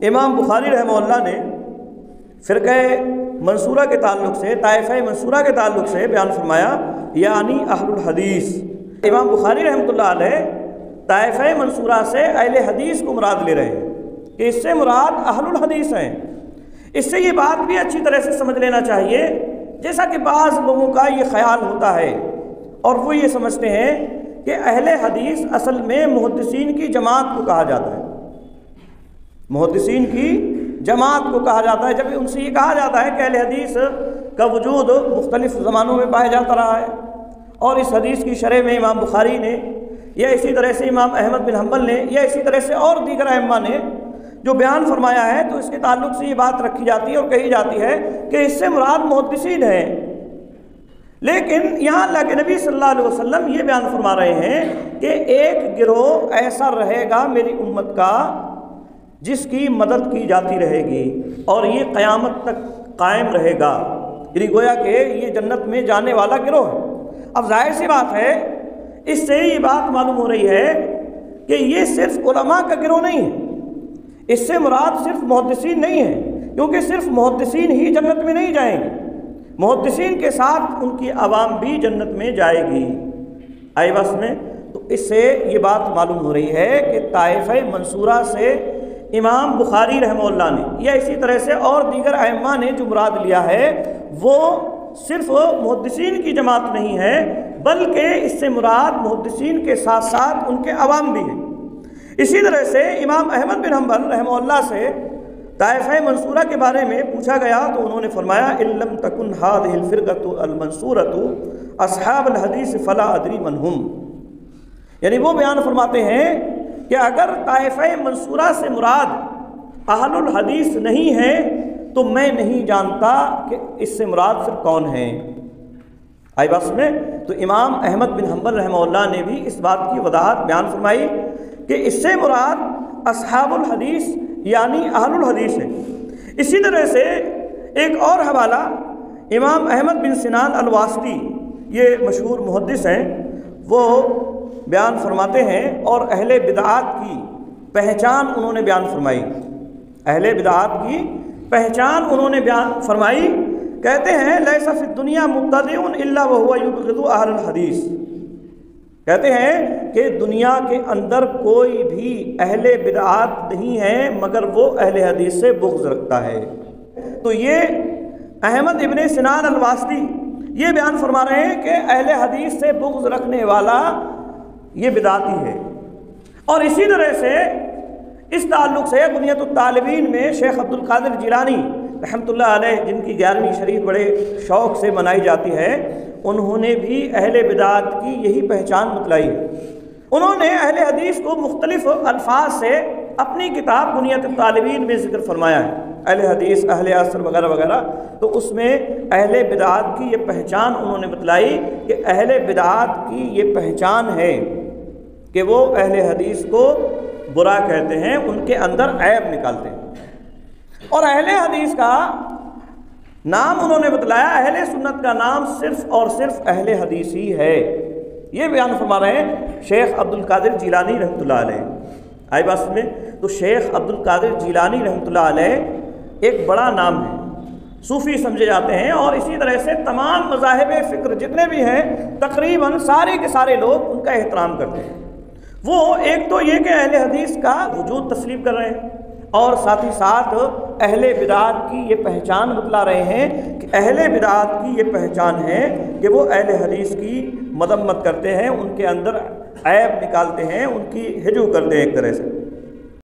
امام بخاری رحمہ اللہ نے فرقہ منصورہ کے تعلق سے، طائفہ منصورہ کے تعلق سے بیان فرمایا، یعنی اہل الحدیث۔ امام بخاری رحمۃ اللہ علیہ طائفہ منصورہ سے اہل حدیث کو مراد لے رہے ہیں کہ اس سے مراد اہل الحدیث ہیں۔ اس سے یہ بات بھی اچھی طرح سے سمجھ لینا چاہیے، جیسا کہ بعض لوگوں کا یہ خیال ہوتا ہے اور وہ یہ سمجھتے ہیں کہ اہل حدیث اصل میں محدثین کی جماعت کو کہا جاتا ہے، محدثین کی جماعت کو کہا جاتا ہے۔ جب ان سے یہ کہا جاتا ہے کہ اہل حدیث کا وجود مختلف زمانوں میں پایا جاتا رہا ہے، اور اس حدیث کی شرح میں امام بخاری نے یا اسی طرح سے امام احمد بن حنبل نے یا اسی طرح سے اور دیگر ائمہ نے جو بیان فرمایا ہے، تو اس کے تعلق سے یہ بات رکھی جاتی ہے اور کہی جاتی ہے کہ اس سے مراد محدثین ہیں۔ لیکن یہاں اللہ کے نبی صلی اللہ علیہ وسلم یہ بیان فرما رہے ہیں کہ ایک گروہ ایسا رہے گا میری امت کا جس کی مدد کی جاتی رہے گی اور یہ قیامت تک قائم رہے گا، یعنی گویا کہ یہ جنت میں جانے والا گروہ ہے۔ اب ظاہر سی بات ہے، اس سے یہ بات معلوم ہو رہی ہے کہ یہ صرف علماء کا گروہ نہیں ہے، اس سے مراد صرف محدثین نہیں ہے، کیونکہ صرف محدثین ہی جنت میں نہیں جائیں گے، محدثین کے ساتھ ان کی عوام بھی جنت میں جائے گی۔ آئی بس میں تو اس سے یہ بات معلوم ہو رہی ہے کہ طائفہ منصورہ سے امام بخاری رحمہ اللہ نے یا اسی طرح سے اور دیگر ائمہ نے جو مراد لیا ہے وہ صرف محدثین کی جماعت نہیں ہے، بلکہ اس سے مراد محدثین کے ساتھ ساتھ ان کے عوام بھی ہیں۔ اسی طرح سے امام احمد بن حنبل رحمہ اللہ سے طائفہ منصورہ کے بارے میں پوچھا گیا تو انہوں نے فرمایا ان لم تکن هذه الفرقة المنصورة اصحاب الحدیث فلا ادری من هم، یعنی وہ بیان فرماتے ہیں کہ اگر طائفہ منصورہ سے مراد اہل الحدیث نہیں ہے تو میں نہیں جانتا کہ اس سے مراد پھر کون ہیں۔ آئی بس میں تو امام احمد بن حنبل رحمہ اللہ نے بھی اس بات کی وضاحت بیان فرمائی کہ اس سے مراد اصحاب الحدیث یعنی اہل الحدیث ہے۔ اسی طرح سے ایک اور حوالہ امام احمد بن سنان الواسطی، یہ مشہور محدث ہیں، وہ بیان فرماتے ہیں اور اہل بدعات کی پہچان انہوں نے بیان فرمائی، اہل بدعات کی پہچان انہوں نے بیان فرمائی۔ کہتے ہیں لیس فی الدنیا مبتدع الا وهو یبغض اہل الحدیث، کہتے ہیں کہ دنیا کے اندر کوئی بھی اہل بدعات نہیں ہے مگر وہ اہل حدیث سے بغض رکھتا ہے۔ تو یہ احمد ابن سنان الواسطی یہ بیان فرما رہے ہیں کہ اہل حدیث سے بغض رکھنے والا یہ بدعتی ہے۔ اور اسی طرح سے اس تعلق سے بنیۃ الطالبین میں شیخ عبد القادر جیلانی رحمۃ اللہ علیہ، جن کی 11ویں شریف بڑے شوق سے منائی جاتی ہے، انہوں نے بھی اہل بدعات کی یہی پہچان بتلائی ہے۔ انہوں نے اہل حدیث کو مختلف الفاظ سے اپنی کتاب بنیۃ الطالبین میں ذکر فرمایا ہے، اہل حدیث، اہل عصر وغیرہ وغیرہ، تو اس میں اہل بدعات کی یہ پہچان انہوں نے بتلائی کہ اہل بدعات کی یہ پہچان ہے کہ وہ اہل حدیث کو برا کہتے ہیں، ان کے اندر عیب نکالتے ہیں۔ اور اہل حدیث کا نام انہوں نے بتلایا، اہل سنت کا نام صرف اور صرف اہل حدیث ہی ہے، یہ بیان فرما رہے ہیں شیخ عبد القادر جیلانی رحمۃ اللہ علیہ۔ آئی بات میں تو شیخ عبد القادر جیلانی رحمۃ اللہ علیہ ایک بڑا نام ہے، صوفی سمجھے جاتے ہیں، اور اسی طرح سے تمام مذاہب فکر جتنے بھی ہیں تقریباً سارے کے سارے لوگ ان کا احترام کرتے ہیں۔ وہ ایک تو یہ کہ اہل حدیث کا وجود تسلیم کر رہے ہیں، اور ساتھ ہی ساتھ اہل بدعات کی یہ پہچان بتلا رہے ہیں کہ اہل بدعات کی یہ پہچان ہے کہ وہ اہل حدیث کی مذمت کرتے ہیں، ان کے اندر عیب نکالتے ہیں، ان کی ہجو کرتے ہیں ایک طرح سے۔